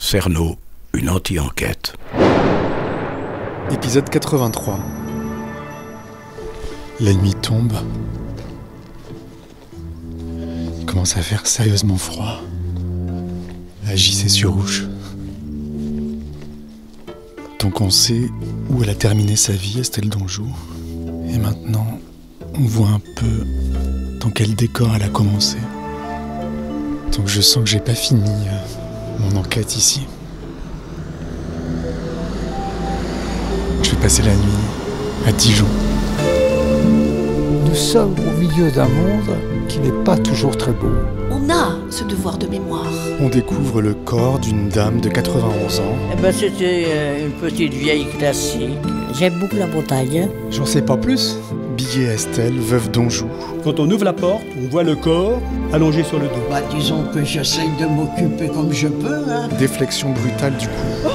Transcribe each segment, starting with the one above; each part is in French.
Cerno, une anti-enquête. Épisode 83. La nuit tombe. Il commence à faire sérieusement froid. La JC-sur-Ouche. Donc on sait où elle a terminé sa vie, Estelle Donjou. Et maintenant, on voit un peu dans quel décor elle a commencé. Donc je sens que j'ai pas fini mon enquête ici. Je vais passer la nuit à Dijon. Nous sommes au milieu d'un monde qui n'est pas toujours très beau. On a ce devoir de mémoire. On découvre le corps d'une dame de 91 ans. C'était une petite vieille classique. J'aime beaucoup la Bretagne. J'en sais pas plus. Billet Estelle, veuve Donjou. Quand on ouvre la porte, on voit le corps allongé sur le dos. Disons que j'essaye de m'occuper comme je peux. Déflexion brutale du cou.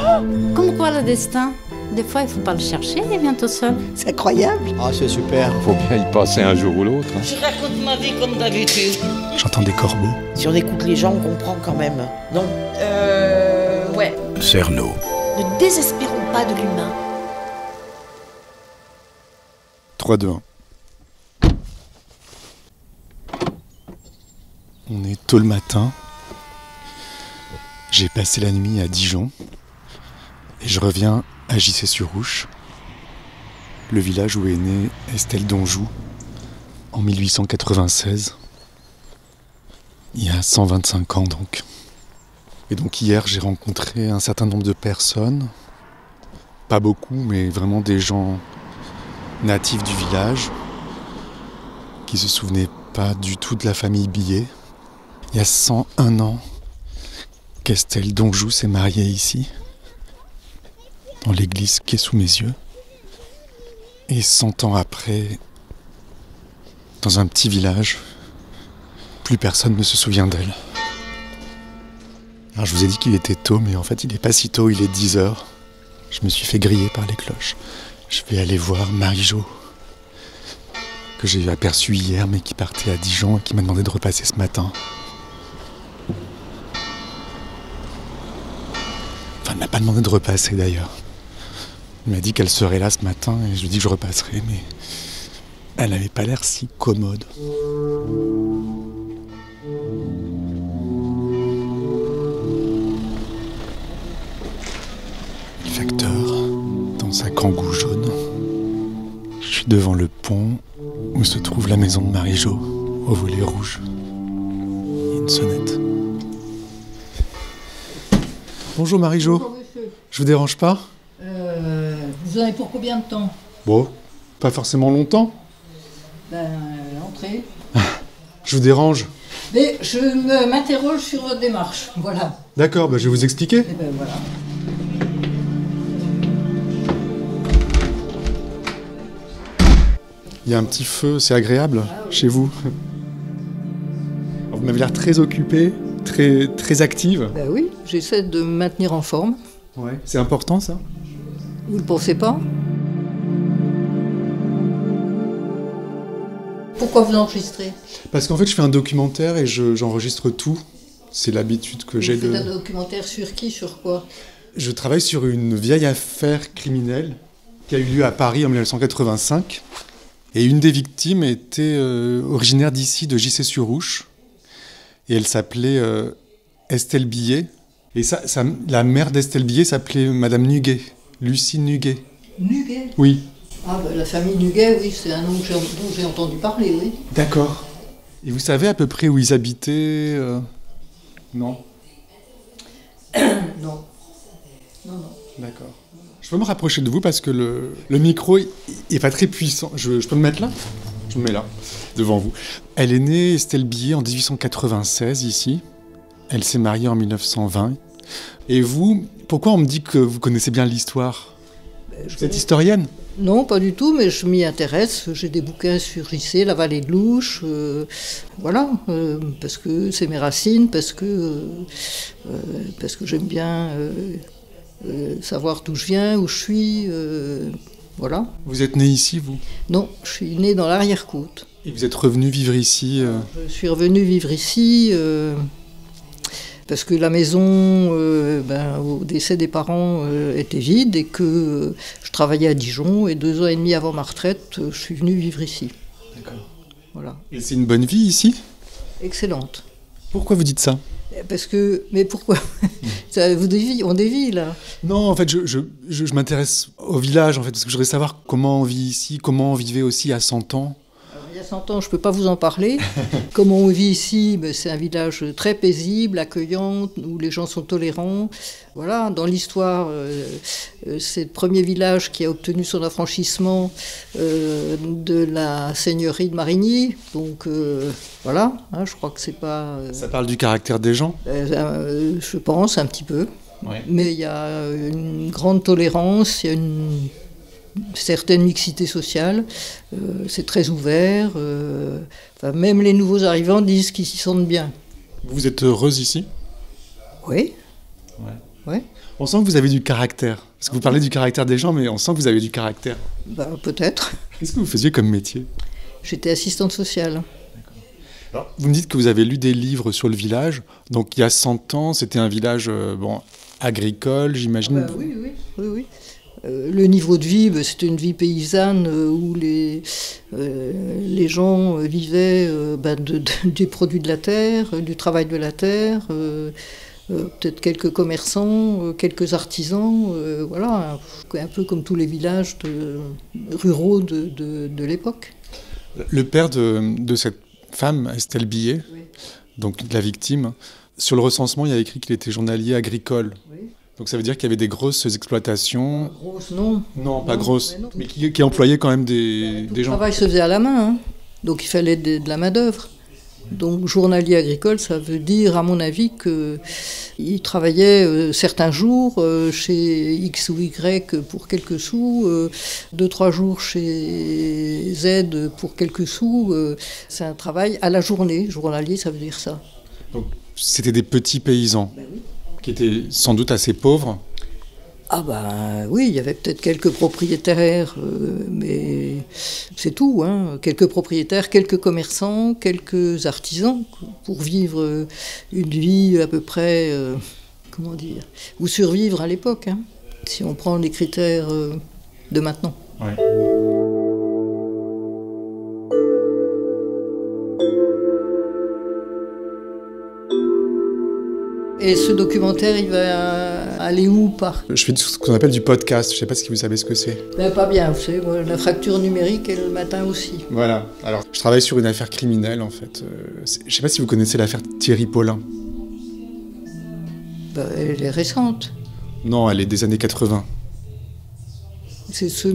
Comme quoi le destin, des fois il faut pas le chercher, il vient tout seul. C'est incroyable. Ah, c'est super. Faut bien y passer un jour ou l'autre. Je raconte ma vie comme d'habitude. J'entends des corbeaux. Si on écoute les gens, on comprend quand même. Non ouais. Cerno, Ne désespérons pas de l'humain. 3, 2, 1. On est tôt le matin. J'ai passé la nuit à Dijon. Et je reviens à JC-sur-Ouche, le village où est née Estelle Donjou en 1896. Il y a 125 ans donc. Et donc hier j'ai rencontré un certain nombre de personnes. Pas beaucoup, mais vraiment des gens natifs du village qui se souvenaient pas du tout de la famille Billet. Il y a 101 ans qu'Estelle Donjou s'est mariée ici, dans l'église qui est sous mes yeux. Et 100 ans après, dans un petit village, plus personne ne se souvient d'elle. Alors je vous ai dit qu'il était tôt, mais en fait il n'est pas si tôt, il est 10h. Je me suis fait griller par les cloches. Je vais aller voir Marie-Jo, que j'ai aperçue hier, mais qui partait à Dijon et qui m'a demandé de repasser ce matin. Enfin, elle m'a pas demandé de repasser d'ailleurs. Elle m'a dit qu'elle serait là ce matin et je lui ai dit que je repasserai, mais elle n'avait pas l'air si commode. Le facteur, dans sa kangou jaune. Je suis devant le pont où se trouve la maison de Marie-Jo, au volet rouge. Il y a une sonnette. Bonjour Marie-Jo. Bonjour monsieur. Je vous dérange pas ? Vous en avez pour combien de temps? Bon, pas forcément longtemps. Entrez. Je vous dérange. Mais je m'interroge sur votre démarche, voilà. D'accord, je vais vous expliquer. Et ben voilà. Il y a un petit feu, c'est agréable chez vous. Alors, vous m'avez l'air très occupée, très active. Ben oui, j'essaie de me maintenir en forme. Ouais. C'est important ça ? Vous le pensez pas? Pourquoi vous enregistrez? Parce qu'en fait, je fais un documentaire et j'enregistre tout. C'est l'habitude que j'ai Vous de... faites un documentaire sur qui, sur quoi? Je travaille sur une vieille affaire criminelle qui a eu lieu à Paris en 1985. Et une des victimes était originaire d'ici, de JC-sur-Ouche. Et elle s'appelait Estelle Billet. Et la mère d'Estelle Billet s'appelait Madame Nuguet, Lucie Nuguet. Nuguet? Oui. Ah ben la famille Nuguet, oui, c'est un nom dont j'ai entendu parler, oui. D'accord. Et vous savez à peu près où ils habitaient Non. Non. Non. D'accord. Je peux me rapprocher de vous parce que le micro est pas très puissant. Je peux me mettre là ? Je me mets là, devant vous. Elle est née, Estelle Billet, en 1896, ici. Elle s'est mariée en 1920. Et vous, pourquoi on me dit que vous connaissez bien l'histoire ? Vous êtes historienne ? Non, pas du tout, mais je m'y intéresse. J'ai des bouquins sur JC, la vallée de l'Ouche, voilà, parce que c'est mes racines, parce que j'aime bien savoir d'où je viens, où je suis, voilà. Vous êtes née ici, vous ? Non, je suis née dans l'arrière-côte. Et vous êtes revenue vivre ici Je suis revenue vivre ici parce que la maison, au décès des parents, était vide et que je travaillais à Dijon. Et 2 ans et demi avant ma retraite, je suis venue vivre ici. D'accord. Voilà. Et c'est une bonne vie ici ? Excellente. Pourquoi vous dites ça ? Parce que... Mais pourquoi ? On dévie, là. Non, en fait, je m'intéresse au village, en fait, parce que je voudrais savoir comment on vit ici, comment on vivait aussi à 100 ans. Alors, il y a 100 ans, je ne peux pas vous en parler. Comment on vit ici, c'est un village très paisible, accueillant, où les gens sont tolérants. Voilà, dans l'histoire, c'est le premier village qui a obtenu son affranchissement de la seigneurie de Marigny. Donc voilà, hein, je crois que c'est pas... Ça parle du caractère des gens ? Je pense un petit peu. Ouais. Mais il y a une grande tolérance, il y a une certaine mixité sociale, c'est très ouvert. Même les nouveaux arrivants disent qu'ils s'y sentent bien. Vous êtes heureuse ici ? Oui. Ouais. On sent que vous avez du caractère. Parce que vous parlez du caractère des gens, mais on sent que vous avez du caractère. Peut-être. Qu'est-ce que vous faisiez comme métier ? J'étais assistante sociale. Alors, vous me dites que vous avez lu des livres sur le village. Donc, il y a 100 ans, c'était un village agricole, j'imagine. Oui. Le niveau de vie, c'était une vie paysanne où les gens vivaient des produits de la terre, du travail de la terre, peut-être quelques commerçants, quelques artisans, voilà, un peu comme tous les villages ruraux de l'époque. Le père de cette femme, Estelle Billet, donc la victime, sur le recensement, il y a écrit qu'il était journalier agricole. Oui. Donc ça veut dire qu'il y avait des grosses exploitations. Grosses, non. Non, pas grosses, mais qui employaient quand même des gens. Le travail se faisait à la main, hein. Donc il fallait de la main-d'œuvre. Donc journalier agricole, ça veut dire, à mon avis, qu'il travaillait certains jours chez X ou Y pour quelques sous, 2-3 jours chez Z pour quelques sous. C'est un travail à la journée. Journalier, ça veut dire ça. Donc c'était des petits paysans qui étaient sans doute assez pauvres. Oui, il y avait peut-être quelques propriétaires, mais c'est tout, hein. Quelques propriétaires, quelques commerçants, quelques artisans, pour vivre une vie à peu près, ou survivre à l'époque, hein, si on prend les critères de maintenant. Ouais. Et ce documentaire, il va aller où par ? Je fais ce qu'on appelle du podcast, je ne sais pas si vous savez ce que c'est. Pas bien, vous savez, moi, la fracture numérique et le matin aussi. Voilà, alors je travaille sur une affaire criminelle en fait. Je ne sais pas si vous connaissez l'affaire Thierry Paulin. Elle est récente. Non, elle est des années 80. C'est ce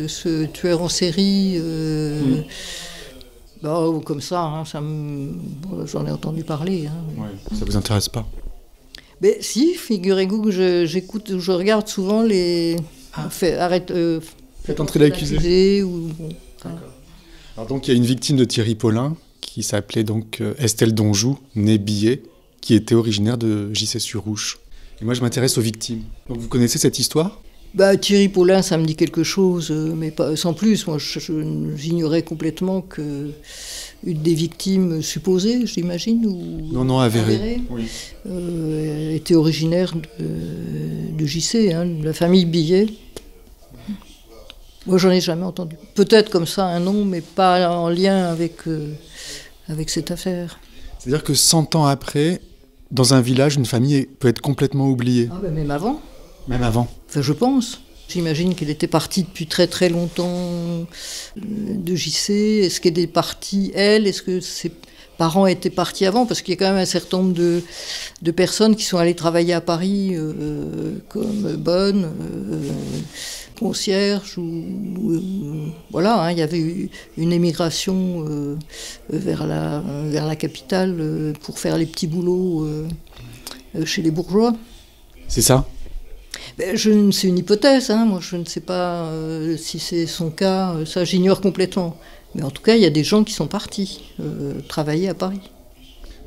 ce tueur en série... comme ça, hein, j'en ai entendu parler. Hein. Ouais, ça vous intéresse pas ? Mais si, figurez-vous que je regarde souvent les... Faites entrer l'accusé. Alors donc il y a une victime de Thierry Paulin qui s'appelait donc Estelle Donjou, née Billet, qui était originaire de Gissé-sur-Rouche. Et moi je m'intéresse aux victimes. Donc vous connaissez cette histoire ? Thierry Paulin, ça me dit quelque chose, mais pas, sans plus. Moi, j'ignorais complètement que une des victimes supposées, j'imagine, ou non, avérée, oui. Était originaire de JC, hein, de la famille Billet. Moi, j'en ai jamais entendu. Peut-être comme ça un nom, mais pas en lien avec cette affaire. C'est-à-dire que 100 ans après, dans un village, une famille peut être complètement oubliée. Même avant. Même avant. Enfin, je pense. J'imagine qu'elle était partie depuis très très longtemps de JC. Est-ce qu'elle est partie, elle ? Est-ce que ses parents étaient partis avant ? Parce qu'il y a quand même un certain nombre de personnes qui sont allées travailler à Paris, comme bonne, concierge, voilà, hein, il y avait eu une émigration vers la capitale pour faire les petits boulots chez les bourgeois. C'est ça ? C'est une hypothèse, hein. Moi je ne sais pas si c'est son cas, ça j'ignore complètement. Mais en tout cas, il y a des gens qui sont partis travailler à Paris.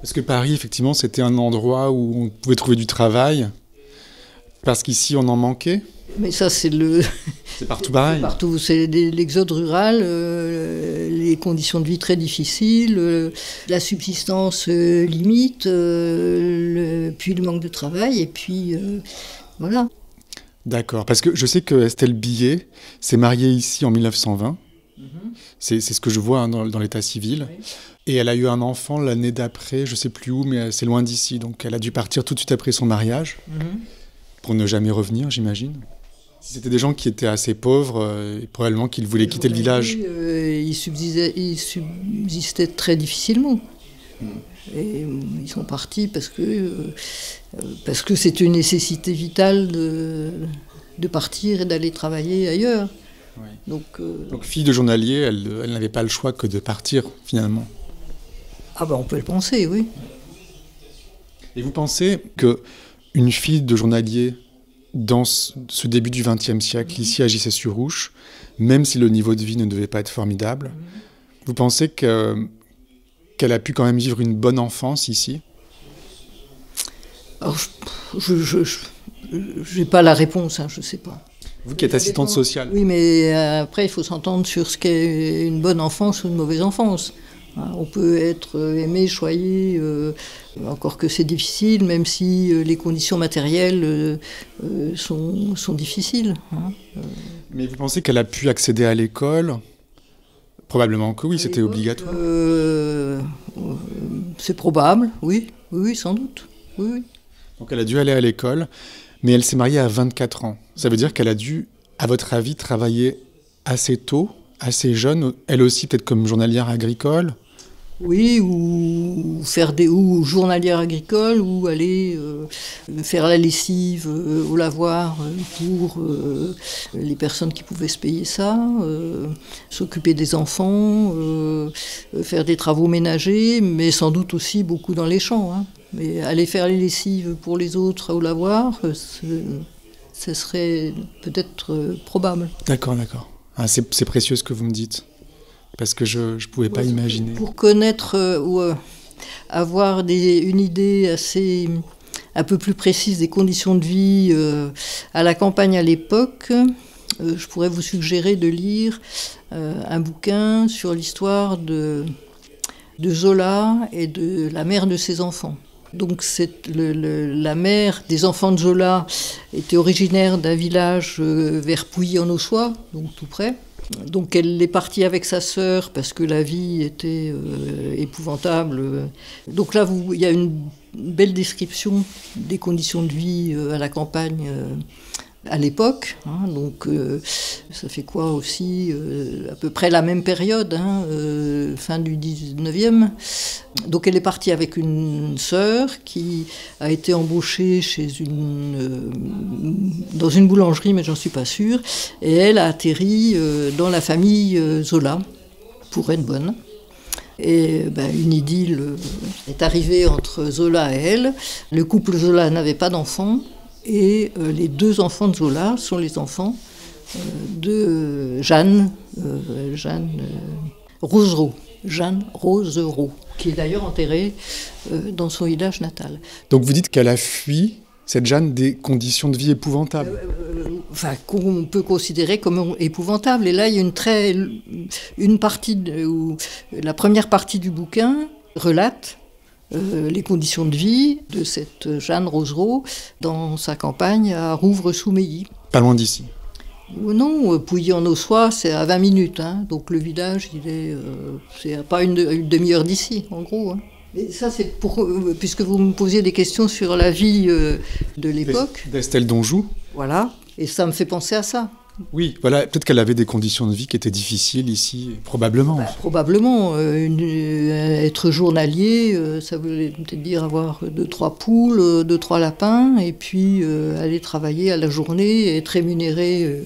Parce que Paris, effectivement, c'était un endroit où on pouvait trouver du travail, parce qu'ici on en manquait ? Mais ça, c'est partout pareil. Partout, c'est l'exode rural, les conditions de vie très difficiles, la subsistance limite, puis le manque de travail, et puis voilà. D'accord, parce que je sais que Estelle Billet s'est mariée ici en 1920. C'est ce que je vois hein, dans l'état civil. Oui. Et elle a eu un enfant l'année d'après, je ne sais plus où, mais c'est loin d'ici. Donc elle a dû partir tout de suite après son mariage, pour ne jamais revenir, j'imagine. C'était des gens qui étaient assez pauvres, et probablement qu'ils voulaient quitter le village. Ils subsistaient très difficilement. Et ils sont partis parce que c'est une nécessité vitale de partir et d'aller travailler ailleurs. Oui. Donc fille de journalier, elle n'avait pas le choix que de partir, finalement. Ah ben on peut le penser, oui. Et vous pensez qu'une fille de journalier, dans ce début du XXe siècle, ici à Gissé-sur-Ouche, même si le niveau de vie ne devait pas être formidable, vous pensez qu'elle a pu quand même vivre une bonne enfance ici? Alors, je n'ai pas la réponse, hein, je ne sais pas. Vous qui êtes assistante sociale. Oui, mais après, il faut s'entendre sur ce qu'est une bonne enfance ou une mauvaise enfance. On peut être aimé, choyé, encore que c'est difficile, même si les conditions matérielles sont difficiles. Mais vous pensez qu'elle a pu accéder à l'école? Probablement que oui, c'était obligatoire. C'est probable, oui, sans doute. Oui. Donc elle a dû aller à l'école, mais elle s'est mariée à 24 ans. Ça veut dire qu'elle a dû, à votre avis, travailler assez tôt, assez jeune, elle aussi peut-être comme journalière agricole? Oui, ou journalière agricole, ou aller faire la lessive au lavoir pour les personnes qui pouvaient se payer ça, s'occuper des enfants, faire des travaux ménagers, mais sans doute aussi beaucoup dans les champs. Hein. Mais aller faire les lessives pour les autres au lavoir, ce serait peut-être probable. D'accord. Ah, c'est précieux ce que vous me dites. Parce que je ne pouvais pas imaginer. Pour connaître ou avoir une idée un peu plus précise des conditions de vie à la campagne à l'époque, je pourrais vous suggérer de lire un bouquin sur l'histoire de Zola et de la mère de ses enfants. Donc la mère des enfants de Zola était originaire d'un village vers Pouilly-en-Ossois, donc tout près. Donc elle est partie avec sa sœur parce que la vie était épouvantable. Donc là, il y a une belle description des conditions de vie à la campagne à l'époque. Hein. Donc ça fait quoi aussi à peu près la même période, hein, fin du 19e. Donc elle est partie avec une sœur qui a été embauchée dans une boulangerie, mais j'en suis pas sûre. Et elle a atterri dans la famille Zola, pour être bonne. Et une idylle est arrivée entre Zola et elle. Le couple Zola n'avait pas d'enfants. Et les deux enfants de Zola sont les enfants de Jeanne Rosereau. Jeanne Rosereau, qui est d'ailleurs enterrée dans son village natal. Donc vous dites qu'elle a fui, cette Jeanne, des conditions de vie épouvantables. Qu'on peut considérer comme épouvantables. Et là, il y a une partie, la première partie du bouquin relate les conditions de vie de cette Jeanne Rosereau dans sa campagne à Rouvres-sous-Meilly. Pas loin d'ici. Non, Pouilly-en-Ossois, c'est à 20 minutes. Hein, donc le village, c'est à pas une demi-heure d'ici, en gros. Hein. Et ça, c'est puisque vous me posiez des questions sur la vie de l'époque. D'Estelle Donjou. Voilà, et ça me fait penser à ça. Oui, voilà, peut-être qu'elle avait des conditions de vie qui étaient difficiles ici, probablement. Probablement. Être journalier, ça voulait peut-être dire avoir 2-3 poules, 2-3 lapins, et puis aller travailler à la journée et être rémunéré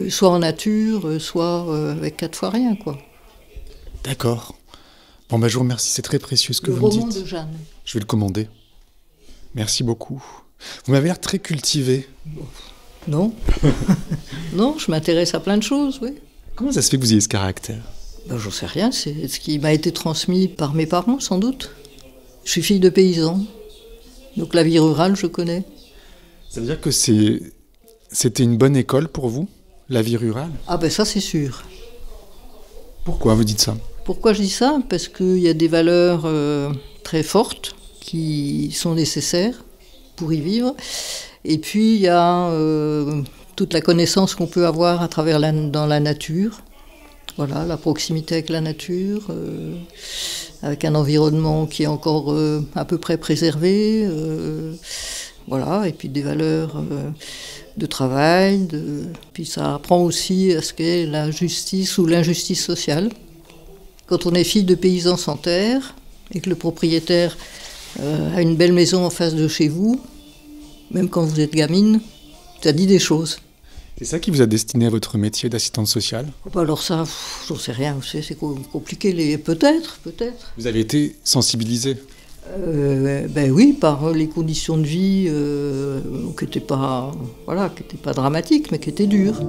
soit en nature, soit avec 4 fois rien, quoi. D'accord. Bon, je vous remercie, c'est très précieux ce que vous me dites. Le roman de Jeanne. Je vais le commander. Merci beaucoup. Vous m'avez l'air très cultivé. Non. Non, je m'intéresse à plein de choses, oui. Comment ça se fait que vous ayez ce caractère? J'en sais rien, c'est ce qui m'a été transmis par mes parents, sans doute. Je suis fille de paysan, donc la vie rurale, je connais. Ça veut dire que c'est C'était une bonne école pour vous, la vie rurale? Ah ben ça c'est sûr. Pourquoi vous dites ça? Pourquoi je dis ça? Parce qu'il y a des valeurs très fortes qui sont nécessaires pour y vivre. Et puis il y a toute la connaissance qu'on peut avoir à travers dans la nature. Voilà, la proximité avec la nature, avec un environnement qui est encore à peu près préservé. Voilà, et puis des valeurs de travail. Puis ça apprend aussi à ce qu'est la justice ou l'injustice sociale. Quand on est fille de paysans sans terre et que le propriétaire a une belle maison en face de chez vous, même quand vous êtes gamine, ça dit des choses. C'est ça qui vous a destiné à votre métier d'assistante sociale? Alors ça, j'en sais rien, c'est compliqué, peut-être. Vous avez été sensibilisée? Ben oui, par les conditions de vie qui n'étaient pas dramatiques, mais qui étaient dures.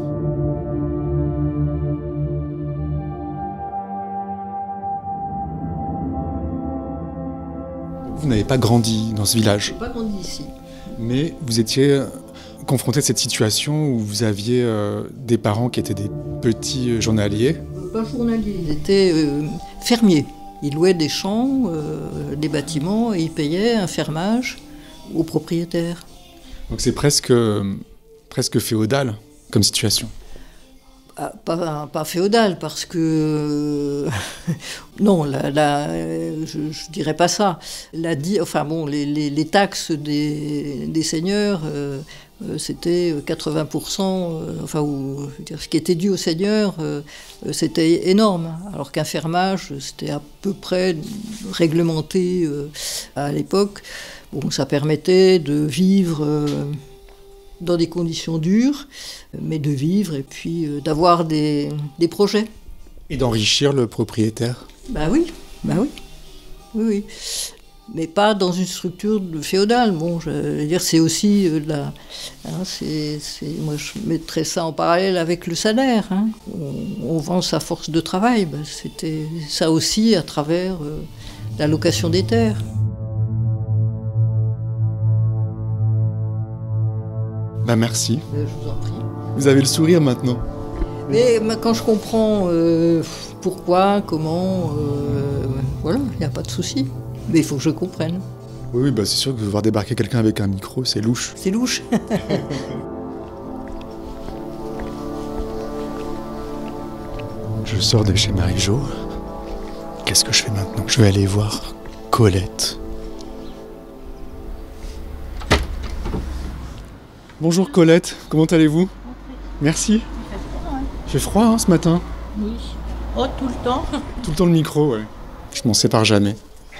Vous n'avez pas grandi dans ce village? Je n'ai pas grandi ici. Mais vous étiez confronté à cette situation où vous aviez des parents qui étaient des petits journaliers? Pas journaliers, ils étaient fermiers. Ils louaient des champs, des bâtiments, et ils payaient un fermage aux propriétaires. Donc c'est presque féodal comme situation? Pas féodal, parce que... non, je dirais pas ça. Les taxes des seigneurs, c'était 80%, ce qui était dû aux seigneurs, c'était énorme. Alors qu'un fermage, c'était à peu près réglementé à l'époque. Bon, ça permettait de vivre... dans des conditions dures, mais de vivre et puis d'avoir des projets. Et d'enrichir le propriétaire? Oui. Mais pas dans une structure féodale. Bon, je veux dire, c'est aussi moi, je mettrais ça en parallèle avec le salaire. Hein. On vend sa force de travail. C'était ça aussi à travers la location des terres. Merci. Je vous en prie. Vous avez le sourire maintenant. Mais quand je comprends pourquoi, comment, voilà, il n'y a pas de souci. Mais il faut que je comprenne. Oui, c'est sûr que voir débarquer quelqu'un avec un micro, c'est louche. C'est louche. Je sors de chez Marie-Jo. Qu'est-ce que je fais maintenant? Je vais aller voir Colette. Bonjour Colette, comment allez-vous? Merci. Il fait froid ce matin? Oui. Oh, tout le temps? Tout le temps le micro, ouais. Je m'en sépare jamais.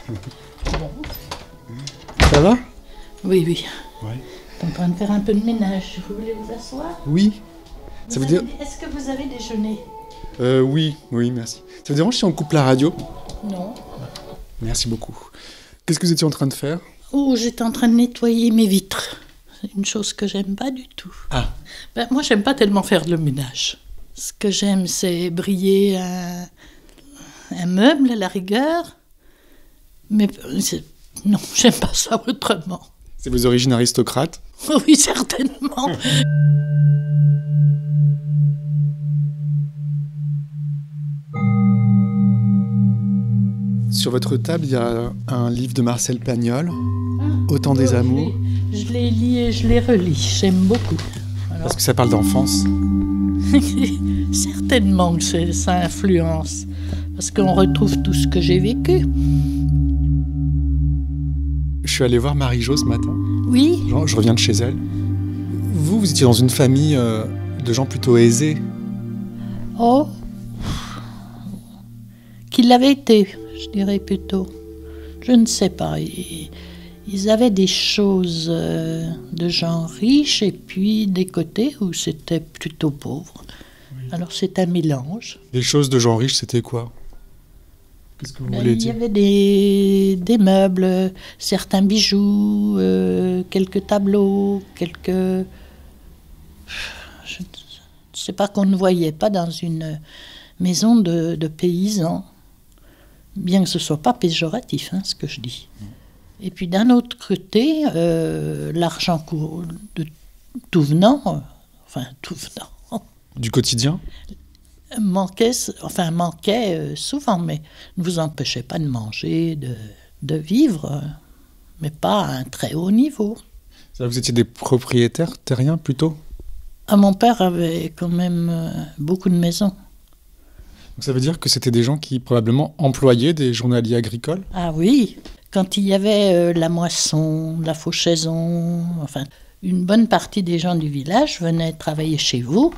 Bon. Ça va? Oui. Ouais. T'es en train de faire un peu de ménage. Vous voulez vous asseoir? Oui. Ça veut dire... Est-ce que vous avez déjeuné? Oui, merci. Ça vous dérange si on coupe la radio? Non. Merci beaucoup. Qu'est-ce que vous étiez en train de faire? Oh, j'étais en train de nettoyer mes vitres. C'est une chose que j'aime pas du tout. Ah. Moi, j'aime pas tellement faire le ménage. Ce que j'aime, c'est briller un meuble à la rigueur. Mais non, j'aime pas ça autrement. C'est vos origines aristocrates? Oui, certainement. Sur votre table, il y a un livre de Marcel Pagnol, Autant des amours. Je les lis et je les relis, j'aime beaucoup. Alors... Parce que ça parle d'enfance? Certainement que ça influence, parce qu'on retrouve tout ce que j'ai vécu. Je suis allé voir Marie-Jo ce matin. Oui. Je reviens de chez elle. Vous étiez dans une famille de gens plutôt aisés. Oh, qu'il l'avait été, je dirais plutôt. Je ne sais pas. Ils avaient des choses de gens riches et puis des côtés où c'était plutôt pauvre. Oui. Alors c'est un mélange. Des choses de gens riches, c'était quoi? Qu'est-ce que vous voulez dire? Il y avait des meubles, certains bijoux, quelques tableaux, quelques... Je ne sais pas, qu'on ne voyait pas dans une maison de paysans. Bien que ce ne soit pas péjoratif, ce que je dis. Et puis d'un autre côté, l'argent de tout venant, Enfin, tout, non. Du quotidien ? Manquait souvent, mais ne vous empêchez pas de manger, de vivre, mais pas à un très haut niveau. Vous étiez des propriétaires terriens plutôt ? Mon père avait quand même beaucoup de maisons. Donc ça veut dire que c'était des gens qui probablement employaient des journaliers agricoles ? Ah oui, quand il y avait la moisson, la fauchaison, enfin, une bonne partie des gens du village venaient travailler chez vous.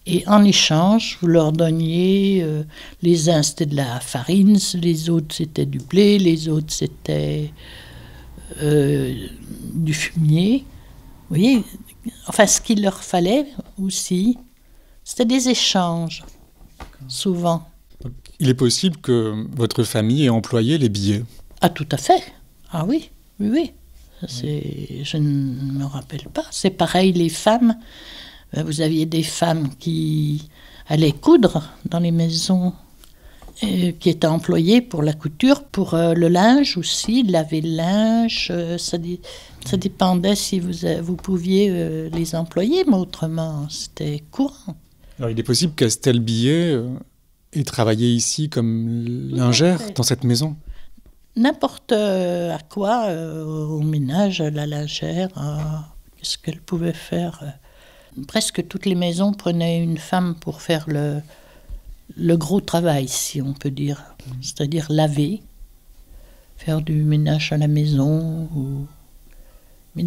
Et en échange, vous leur donniez, les uns c'était de la farine, les autres c'était du blé, les autres c'était du fumier. Vous voyez, enfin ce qu'il leur fallait aussi, c'était des échanges, souvent. Donc, il est possible que votre famille ait employé les billets ? Ah tout à fait, ah oui, oui, oui. Je ne me rappelle pas. C'est pareil, les femmes. Vous aviez des femmes qui allaient coudre dans les maisons, qui étaient employées pour la couture, pour le linge aussi, laver le linge. Ça dépendait si vous pouviez les employer, mais autrement, c'était courant. Alors, il est possible qu'Estelle Billet ait travaillé ici comme lingère dans cette maison ? N'importe à quoi, au ménage, à la lingère, qu'est-ce qu'elle pouvait faire presque toutes les maisons prenaient une femme pour faire le gros travail, si on peut dire. C'est-à-dire laver, faire du ménage à la maison, mais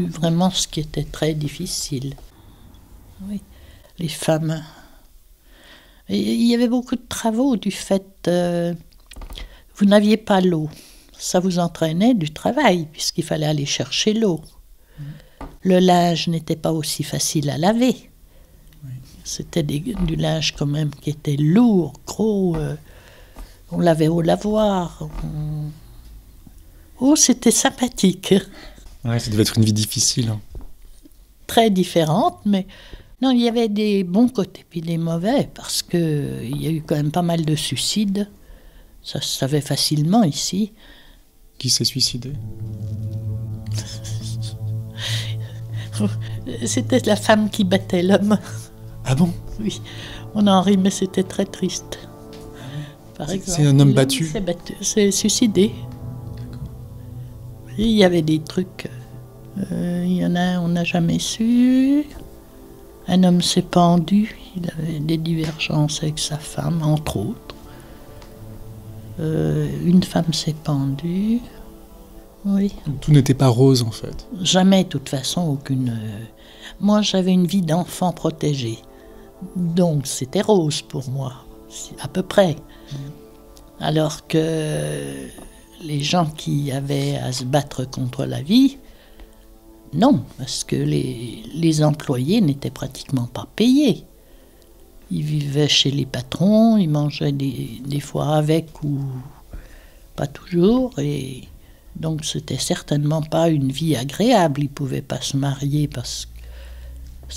vraiment ce qui était très difficile. Oui, les femmes. Et il y avait beaucoup de travaux du fait... vous n'aviez pas l'eau. Ça vous entraînait du travail, puisqu'il fallait aller chercher l'eau. Le linge n'était pas aussi facile à laver. Oui. C'était du linge quand même qui était lourd, gros. On lavait au lavoir. Oh, c'était sympathique. Ouais, ça devait être une vie difficile. Très différente, mais non, il y avait des bons côtés puis des mauvais, parce qu'il y a eu quand même pas mal de suicides. Ça se savait facilement ici. Qui s'est suicidé ? C'était la femme qui battait l'homme. Ah bon ? Oui, on en rit, mais c'était très triste. Par exemple, c'est un homme battu ? C'est suicidé. Il y avait des trucs. Il y en a, on n'a jamais su. Un homme s'est pendu. Il avait des divergences avec sa femme, entre autres. Une femme s'est pendue. Oui. Tout n'était pas rose, en fait. Jamais, de toute façon, aucune... Moi, j'avais une vie d'enfant protégée. Donc, c'était rose pour moi, à peu près. Alors que les gens qui avaient à se battre contre la vie, non, parce que les employés n'étaient pratiquement pas payés. Ils vivaient chez les patrons, ils mangeaient des fois avec ou pas toujours, et... Donc, c'était certainement pas une vie agréable. Ils ne pouvaient pas se marier parce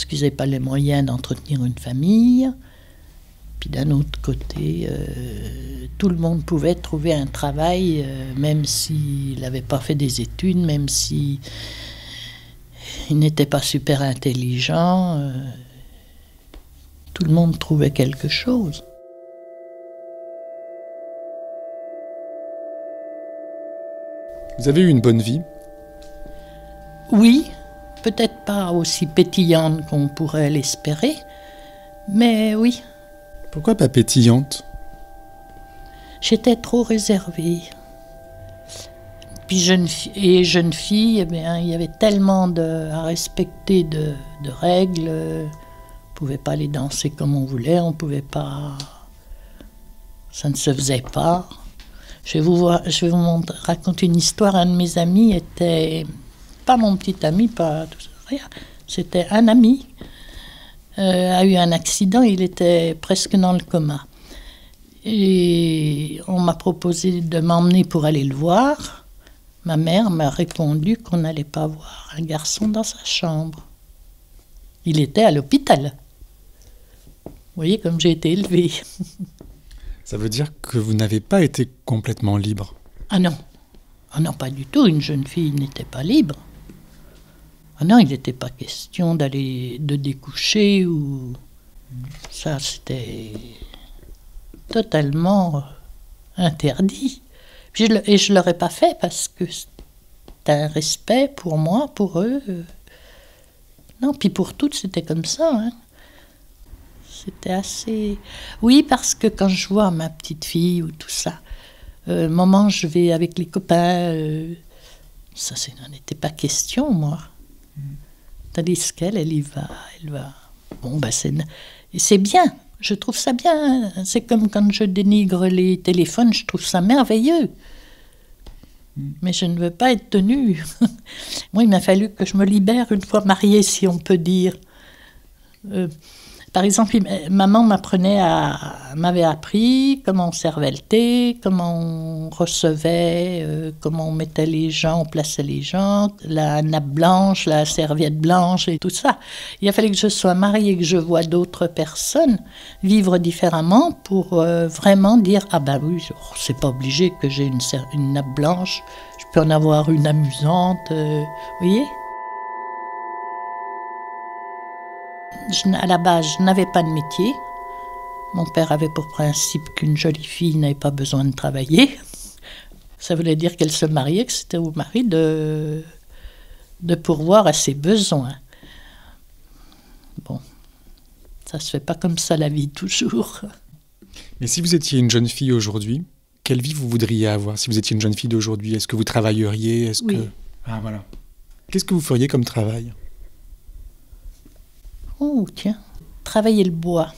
qu'ils n'avaient pas les moyens d'entretenir une famille. Puis d'un autre côté, tout le monde pouvait trouver un travail, même s'il n'avait pas fait des études, même s'il n'était pas super intelligent. Tout le monde trouvait quelque chose. Vous avez eu une bonne vie ? Oui, peut-être pas aussi pétillante qu'on pourrait l'espérer, mais oui. Pourquoi pas pétillante ? J'étais trop réservée. Puis jeune fille, eh bien, il y avait tellement à respecter de règles. On ne pouvait pas aller danser comme on voulait, on ne pouvait pas... Ça ne se faisait pas. Je vais vous raconter une histoire. Un de mes amis était, pas mon petit ami, pas tout ça, rien. C'était un ami, a eu un accident, il était presque dans le coma. Et on m'a proposé de m'emmener pour aller le voir. Ma mère m'a répondu qu'on n'allait pas voir un garçon dans sa chambre. Il était à l'hôpital. Vous voyez comme j'ai été élevée. Ça veut dire que vous n'avez pas été complètement libre ? Ah non, pas du tout. Une jeune fille n'était pas libre. Non, il n'était pas question de découcher ou... Ça, c'était totalement interdit. Et je ne l'aurais pas fait parce que c'était un respect pour moi, pour eux. Non, puis pour toutes, c'était comme ça. Hein. C'était assez... Oui, parce que quand je vois ma petite fille ou tout ça, moment, je vais avec les copains, ça, n'en était pas question, moi. Tandis qu'elle, elle y va, elle va. Bon, ben c'est bien, je trouve ça bien. C'est comme quand je dénigre les téléphones, je trouve ça merveilleux. Mais je ne veux pas être tenue. Moi, il m'a fallu que je me libère une fois mariée, si on peut dire. Par exemple, maman m'avait appris comment on servait le thé, comment on recevait, comment on mettait les gens, on plaçait les gens, la nappe blanche, la serviette blanche et tout ça. Il a fallu que je sois mariée, que je voie d'autres personnes vivre différemment pour vraiment dire « Ah ben oui, c'est pas obligé que j'ai une nappe blanche, je peux en avoir une amusante. » Vous voyez ? À la base, je n'avais pas de métier. Mon père avait pour principe qu'une jolie fille n'avait pas besoin de travailler. Ça voulait dire qu'elle se mariait, que c'était au mari de pourvoir à ses besoins. Bon, ça se fait pas comme ça la vie toujours. Mais si vous étiez une jeune fille aujourd'hui, quelle vie vous voudriez avoir si vous étiez une jeune fille d'aujourd'hui? Est-ce que vous travailleriez? Oui. Ah voilà. Qu'est-ce que vous feriez comme travail? Oh, tiens, travailler le bois.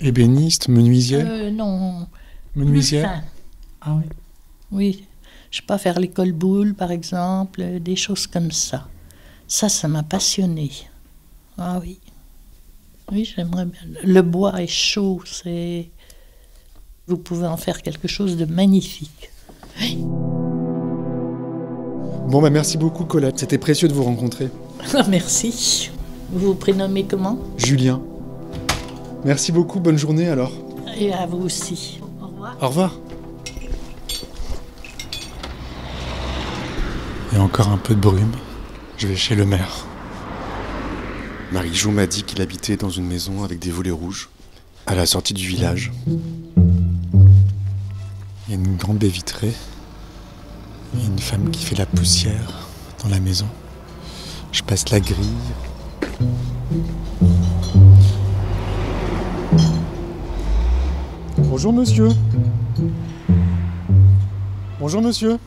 Ébéniste, menuisière? Non. Menuisière? Ah oui. Oui, je sais pas, faire les colboules, par exemple, des choses comme ça. Ça m'a passionnée. Ah oui. Oui, j'aimerais bien. Le bois est chaud, c'est... Vous pouvez en faire quelque chose de magnifique. Oui. Bon, bah merci beaucoup, Colette. C'était précieux de vous rencontrer. Merci. Vous vous prénommez comment? Julien. Merci beaucoup, bonne journée alors. Et à vous aussi. Au revoir. Au revoir. Il y a encore un peu de brume. Je vais chez le maire. Marie-Jo m'a dit qu'il habitait dans une maison avec des volets rouges, à la sortie du village. Il y a une grande baie vitrée. Il y a une femme qui fait la poussière dans la maison. Je passe la grille. Bonjour monsieur. Bonjour monsieur.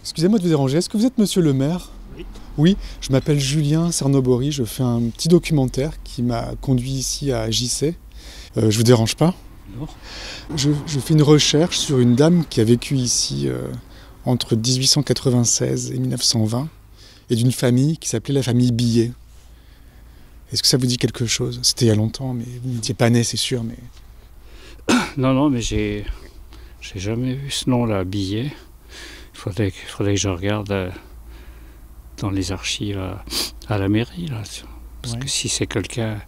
Excusez-moi de vous déranger, est-ce que vous êtes monsieur le maire? Oui. Oui, je m'appelle Julien Cernobori, je fais un petit documentaire qui m'a conduit ici à JC. Je vous dérange pas? Non. Je fais une recherche sur une dame qui a vécu ici entre 1896 et 1920 et d'une famille qui s'appelait la famille Billet. Est-ce que ça vous dit quelque chose? C'était il y a longtemps, mais vous n'étiez pas né, c'est sûr. Mais... Non, mais j'ai jamais vu ce nom-là, Billet. Il faudrait que je regarde dans les archives à la mairie, là. Parce que si c'est quelqu'un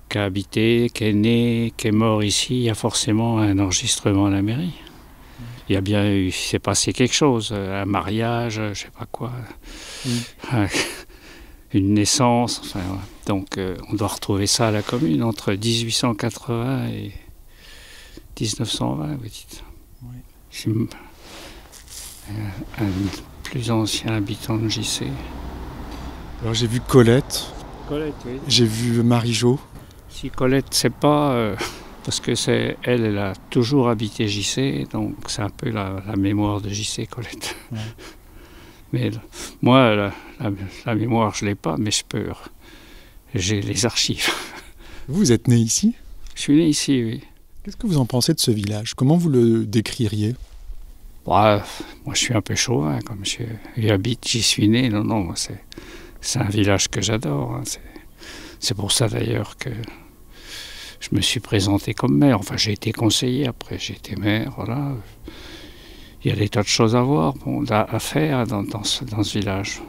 qui a habité, qui est né, qui est mort ici, il y a forcément un enregistrement à la mairie. Il y a bien eu, il s'est passé quelque chose, un mariage, je sais pas quoi, une naissance, enfin, ouais. Donc on doit retrouver ça à la commune entre 1880 et 1920, vous dites. Oui. C'est un plus ancien habitant de JC. Alors j'ai vu Colette. Colette, oui. J'ai vu Marie-Jo. Si Colette, c'est pas... parce que elle a toujours habité JC, donc c'est un peu la mémoire de JC, Colette. Ouais. Mais moi, la mémoire, je l'ai pas, mais j'ai les archives. Vous êtes né ici? Je suis né ici, oui. Qu'est-ce que vous en pensez de ce village? Comment vous le décririez? Moi, je suis un peu chauvin, comme j'y habite, j'y suis né. Non, moi, c'est un village que j'adore. Hein. C'est pour ça, d'ailleurs, que je me suis présenté comme maire. Enfin, j'ai été conseiller, après j'ai été maire, voilà. Il y a des tas de choses à voir, à faire dans ce village.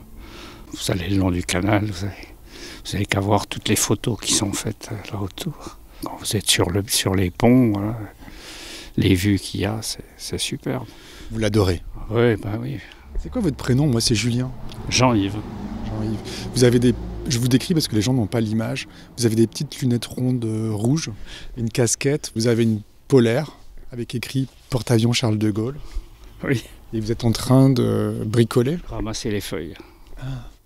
Vous allez le long du canal, vous avez qu'à voir toutes les photos qui sont faites là autour. Quand vous êtes sur les ponts, voilà, les vues qu'il y a, c'est superbe. Vous l'adorez? Oui, ben oui. C'est quoi votre prénom? Moi, c'est Julien. Jean-Yves. Jean-Yves. Vous avez des... Je vous décris parce que les gens n'ont pas l'image. Vous avez des petites lunettes rondes rouges, une casquette, vous avez une polaire avec écrit porte-avions Charles de Gaulle. Oui. Et vous êtes en train de bricoler? Ramasser les feuilles.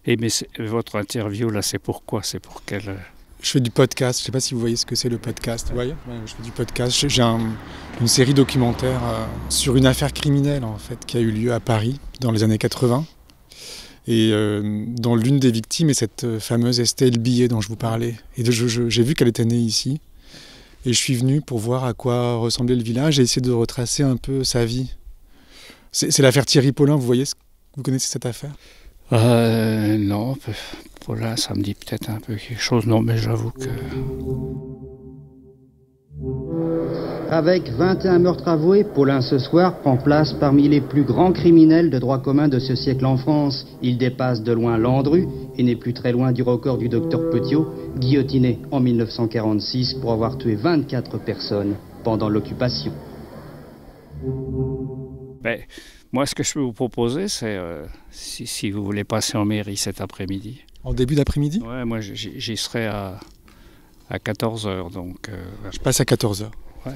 Et mais votre interview, là, c'est pourquoi? C'est pour quelle... Je fais du podcast. Je ne sais pas si vous voyez ce que c'est le podcast. Vous voyez? Ouais, je fais du podcast. J'ai une série documentaire sur une affaire criminelle en fait, qui a eu lieu à Paris dans les années 80. Et dont l'une des victimes est cette fameuse Estelle Billet dont je vous parlais. Et j'ai vu qu'elle était née ici. Et je suis venu pour voir à quoi ressemblait le village et essayer de retracer un peu sa vie. C'est l'affaire Thierry Paulin, vous voyez, vous connaissez cette affaire? Non, Paulin, ça me dit peut-être un peu quelque chose. Non, mais j'avoue que... Avec 21 meurtres avoués, Paulin ce soir prend place parmi les plus grands criminels de droit commun de ce siècle en France. Il dépasse de loin Landru et n'est plus très loin du record du docteur Petiot, guillotiné en 1946 pour avoir tué 24 personnes pendant l'occupation. Ben, moi, ce que je peux vous proposer, c'est si vous voulez passer en mairie cet après-midi. En début d'après-midi? Ouais, moi j'y serai à 14h, donc... Je passe à 14h. Ouais.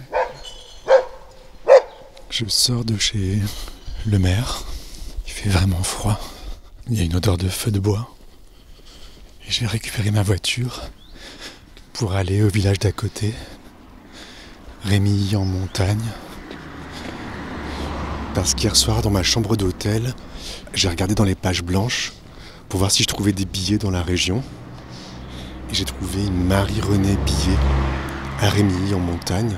Je sors de chez le maire. Il fait vraiment froid. Il y a une odeur de feu de bois. Et je vais récupérer ma voiture pour aller au village d'à côté. Rémilly en montagne. Parce qu'hier soir, dans ma chambre d'hôtel, j'ai regardé dans les pages blanches pour voir si je trouvais des billets dans la région. Et j'ai trouvé une Marie-Renée Billet à Rémilly en montagne.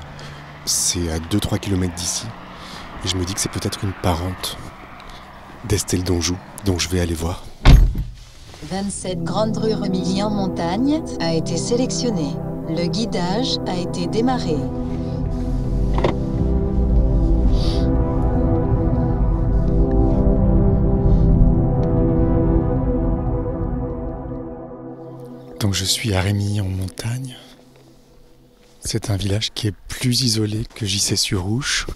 C'est à 2-3 km d'ici. Et je me dis que c'est peut-être une parente d'Estelle Donjou, donc je vais aller voir. 27 Grande Rue Rémilly en montagne a été sélectionné. Le guidage a été démarré. Donc je suis à Rémilly en montagne. C'est un village qui est plus isolé que Gissé-sur-Ouche.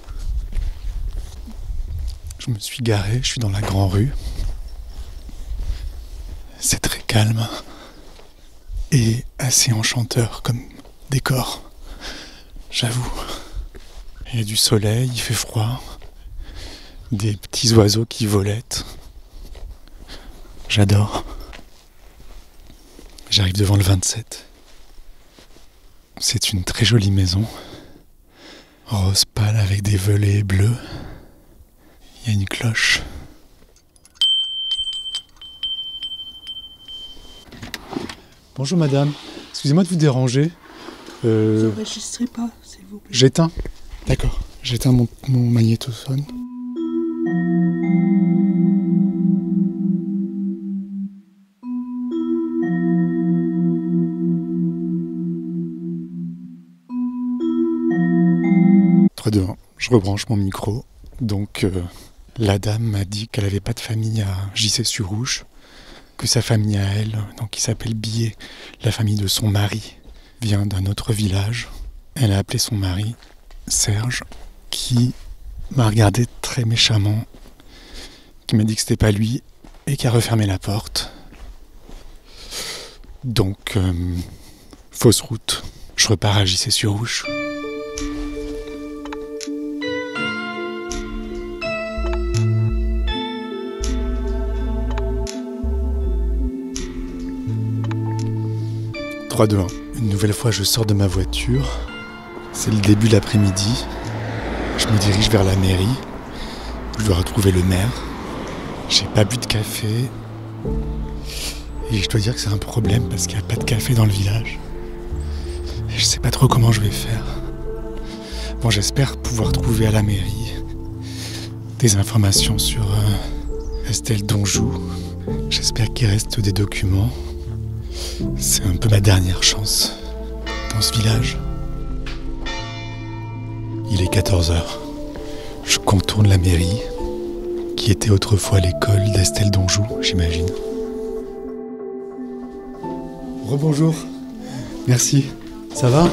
Je me suis garé, je suis dans la grande rue. C'est très calme et assez enchanteur comme décor, j'avoue. Il y a du soleil, il fait froid, des petits oiseaux qui volettent. J'adore. J'arrive devant le 27. C'est une très jolie maison, rose pâle avec des velets bleus. Il y a une cloche. Bonjour madame, excusez-moi de vous déranger. Vous n'enregistrez pas, s'il vous plaît. J'éteins. D'accord, j'éteins mon magnétophone. Je rebranche mon micro. Donc la dame m'a dit qu'elle n'avait pas de famille à Gissé-sur-Ouche, que sa famille à elle, donc qui s'appelle Billet, la famille de son mari, vient d'un autre village. Elle a appelé son mari, Serge, qui m'a regardé très méchamment, qui m'a dit que c'était pas lui et qui a refermé la porte. Donc, fausse route. Je repars à Gissé-sur-Ouche. Une nouvelle fois, je sors de ma voiture. C'est le début de l'après-midi. Je me dirige vers la mairie. Je dois retrouver le maire. J'ai pas bu de café. Et je dois dire que c'est un problème parce qu'il n'y a pas de café dans le village. Et je sais pas trop comment je vais faire. Bon, j'espère pouvoir trouver à la mairie des informations sur Estelle Donjou. J'espère qu'il reste des documents. C'est un peu ma dernière chance dans ce village. Il est 14h. Je contourne la mairie, qui était autrefois l'école d'Estelle Donjou, j'imagine. Rebonjour. Merci. Ça va ?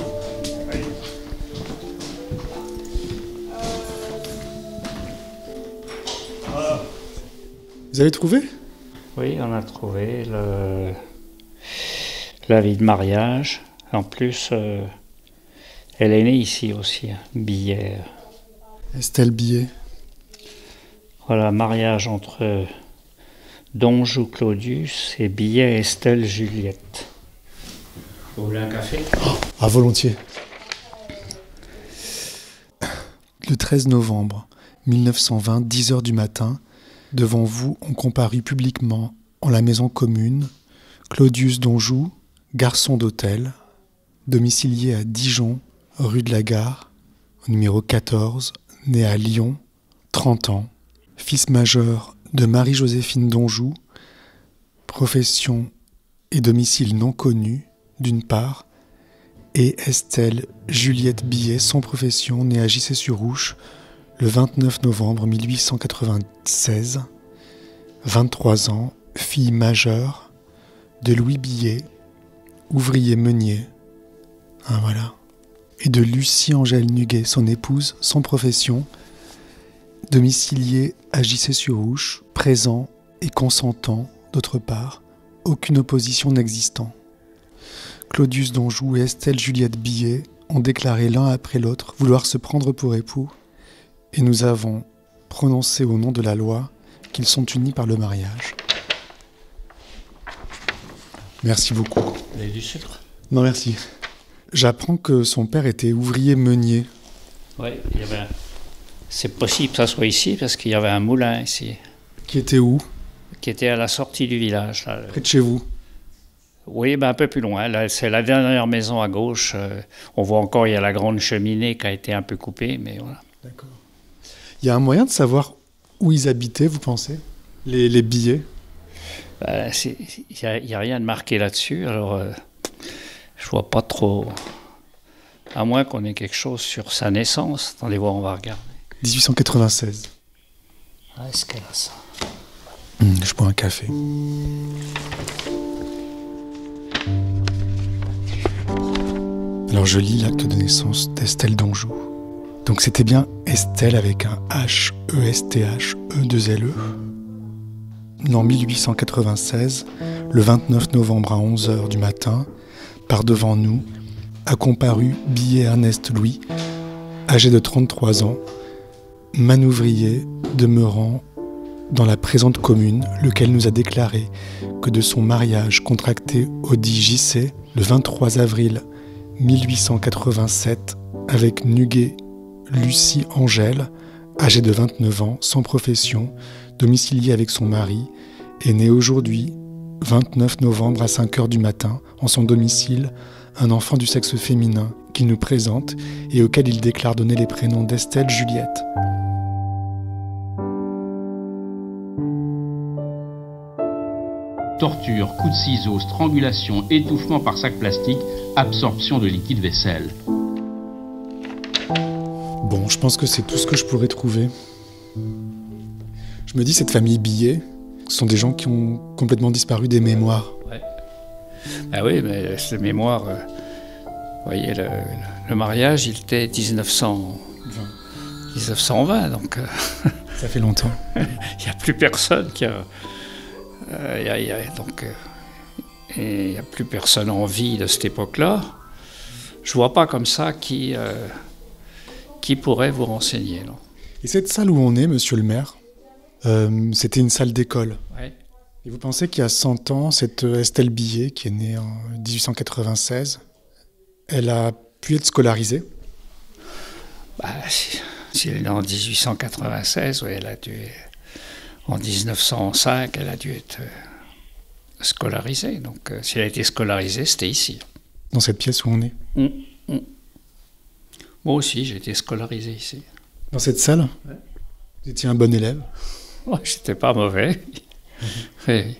Vous avez trouvé? Oui, on a trouvé l'avis de mariage. En plus, elle est née ici aussi, Billet. Estelle Billet. Voilà, mariage entre Donjou Claudius et Billet Estelle Juliette. Vous voulez un café? Ah, volontiers. Le 13 novembre 1920, 10h du matin, devant vous ont comparu publiquement en la maison commune Claudius Donjou, garçon d'hôtel, domicilié à Dijon, rue de la Gare, au numéro 14, né à Lyon, 30 ans, fils majeur de Marie-Joséphine Donjou, profession et domicile non connu, d'une part, et Estelle Juliette Billet, sans profession, née à Gissé-sur-Ouche, le 29 novembre 1896, 23 ans, fille majeure de Louis Billet, ouvrier meunier, voilà, et de Lucie-Angèle Nuguet, son épouse, sans profession, domiciliée à Gissé-sur-Ouche, présent et consentant, d'autre part, aucune opposition n'existant. Claudius Donjou et Estelle Juliette Billet ont déclaré l'un après l'autre vouloir se prendre pour époux, et nous avons prononcé au nom de la loi qu'ils sont unis par le mariage. Merci beaucoup. Vous avez du sucre? Non, merci. J'apprends que son père était ouvrier meunier. Oui, c'est possible que ça soit ici, parce qu'il y avait un moulin ici. Qui était où? Qui était à la sortie du village. Là. Près de chez vous? Oui, un peu plus loin. Là, c'est la dernière maison à gauche. On voit encore, il y a la grande cheminée qui a été un peu coupée, mais voilà. D'accord. Il y a un moyen de savoir où ils habitaient, vous pensez? Les Billets? Il n'y a rien de marqué là-dessus, alors je vois pas trop. À moins qu'on ait quelque chose sur sa naissance. Attendez voir, on va regarder. 1896. Ah, est-ce qu'elle a ça? Je bois un café. Alors je lis l'acte de naissance d'Estelle Donjou. Donc c'était bien Estelle avec un H, E-S-T-H, E-2-L-E. En 1896, le 29 novembre à 11h du matin, par devant nous, a comparu Billet Ernest Louis, âgé de 33 ans, manouvrier demeurant dans la présente commune, lequel nous a déclaré que de son mariage contracté au dit Gissé le 23 avril 1887 avec Nuguet Lucie-Angèle, âgée de 29 ans, sans profession, domiciliée avec son mari, est née aujourd'hui, 29 novembre à 5h du matin, en son domicile, un enfant du sexe féminin qu'il nous présente et auquel il déclare donner les prénoms d'Estelle Juliette. Torture, coup de ciseaux, strangulation, étouffement par sac plastique, absorption de liquide vaisselle. Bon, je pense que c'est tout ce que je pourrais trouver. Je me dis, cette famille Billet, ce sont des gens qui ont complètement disparu des mémoires. Ouais. Ah oui, mais ces mémoires, vous voyez, le mariage, il était 1920, donc... Ça fait longtemps. Il n'y a plus personne qui a... il n'y a plus personne en vie de cette époque-là. Je ne vois pas comme ça qui pourrait vous renseigner. Non. Et cette salle où on est, monsieur le maire, c'était une salle d'école. Ouais. Et vous pensez qu'il y a 100 ans, cette Estelle Billet, qui est née en 1896, elle a pu être scolarisée? Si elle est née en 1896, oui, elle a dû... En 1905, elle a dû être scolarisée. Donc, si elle a été scolarisée, c'était ici. Dans cette pièce où on est? Moi aussi, j'ai été scolarisé ici. Dans cette salle? Ouais. Vous étiez un bon élève? Ouais, j'étais pas mauvais. Oui.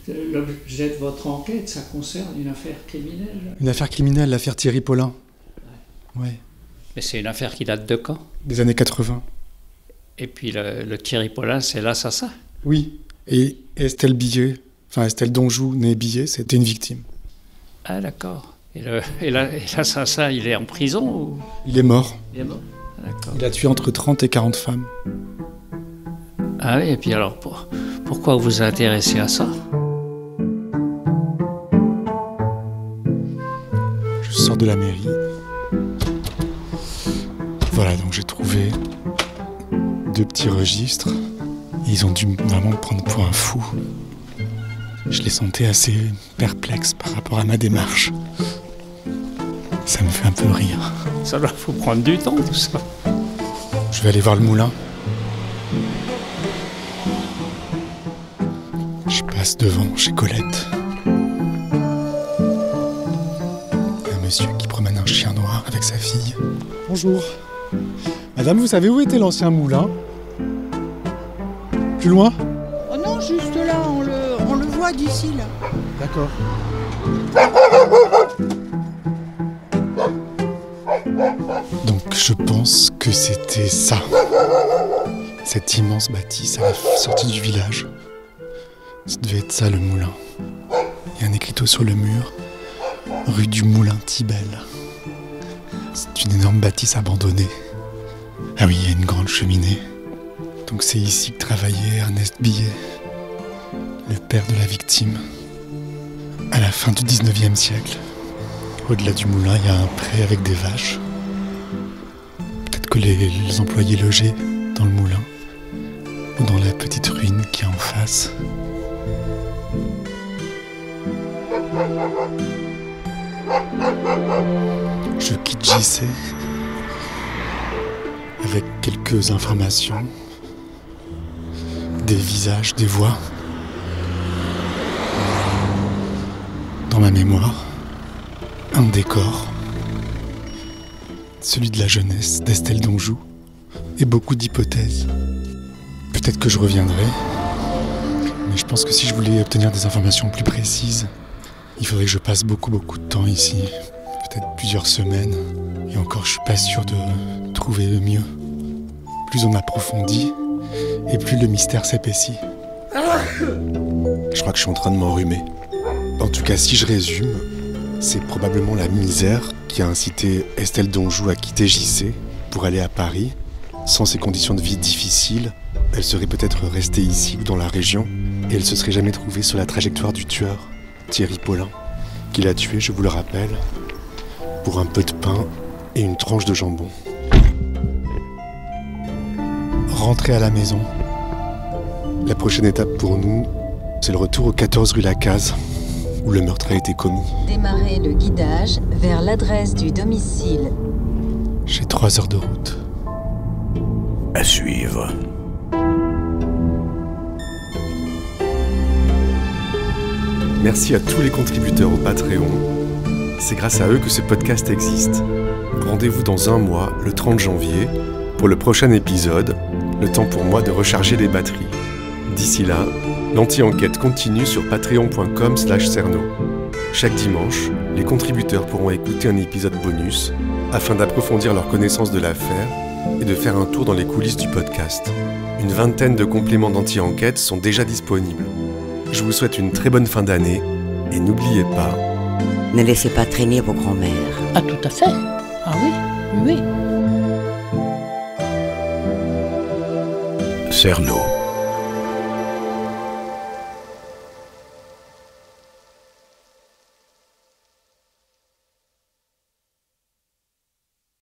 L'objet de votre enquête, ça concerne une affaire criminelle? Une affaire criminelle, l'affaire Thierry Paulin. Ouais. Mais c'est une affaire qui date de quand? Des années 80. Et puis le Thierry Paulin, c'est l'assassin? Oui. Et Estelle Billet, enfin Estelle Donjou, née Billet, c'était une victime. Ah d'accord. Et l'assassin, il est en prison ou... Il est mort. Il est mort. D'accord. Il a tué entre 30 et 40 femmes. Ah oui, et puis alors, pourquoi vous vous intéressez à ça? Je sors de la mairie. Voilà, donc j'ai trouvé 2 petits registres. Ils ont dû vraiment me prendre pour un fou. Je les sentais assez perplexes par rapport à ma démarche. Ça me fait un peu rire. Ça doit vous prendre du temps, tout ça. Je vais aller voir le moulin. Je passe devant chez Colette. Un monsieur qui promène un chien noir avec sa fille. Bonjour. Madame, vous savez où était l'ancien moulin? Plus loin? Oh non, juste là, on le voit d'ici, là. D'accord. Donc je pense que c'était ça. Cette immense bâtisse à la sortie du village. Ça devait être ça le moulin. Il y a un écriteau sur le mur. Rue du Moulin Tibel. C'est une énorme bâtisse abandonnée. Ah oui, il y a une grande cheminée. Donc c'est ici que travaillait Ernest Billet, le père de la victime. À la fin du 19e siècle. Au-delà du moulin, il y a un pré avec des vaches. Peut-être que les employés logeaient dans le moulin ou dans la petite ruine qui est en face. Je quitte JC avec quelques informations, des visages, des voix. Dans ma mémoire, un décor, celui de la jeunesse d'Estelle Donjou, et beaucoup d'hypothèses. Peut-être que je reviendrai, mais je pense que si je voulais obtenir des informations plus précises, il faudrait que je passe beaucoup de temps ici, peut-être plusieurs semaines, et encore je suis pas sûr de trouver le mieux. Plus on approfondit, et plus le mystère s'épaissit. Je crois que je suis en train de m'enrhumer. En tout cas, si je résume, c'est probablement la misère qui a incité Estelle Donjou à quitter JC pour aller à Paris. Sans ces conditions de vie difficiles, elle serait peut-être restée ici ou dans la région et elle se serait jamais trouvée sur la trajectoire du tueur, Thierry Paulin, qui l'a tuée, je vous le rappelle, pour un peu de pain et une tranche de jambon. Rentrer à la maison. La prochaine étape pour nous, c'est le retour au 14 rue Lacaze, où le meurtre a été commis. Démarrez le guidage vers l'adresse du domicile. J'ai 3 heures de route. À suivre. Merci à tous les contributeurs au Patreon. C'est grâce à eux que ce podcast existe. Rendez-vous dans un mois, le 30 janvier, pour le prochain épisode, le temps pour moi de recharger les batteries. D'ici là, l'anti-enquête continue sur patreon.com/cerno. Chaque dimanche, les contributeurs pourront écouter un épisode bonus afin d'approfondir leur connaissance de l'affaire et de faire un tour dans les coulisses du podcast. Une vingtaine de compléments d'anti-enquête sont déjà disponibles. Je vous souhaite une très bonne fin d'année et n'oubliez pas... Ne laissez pas traîner vos grands-mères. Ah, tout à fait. Ah oui, oui. Cerno.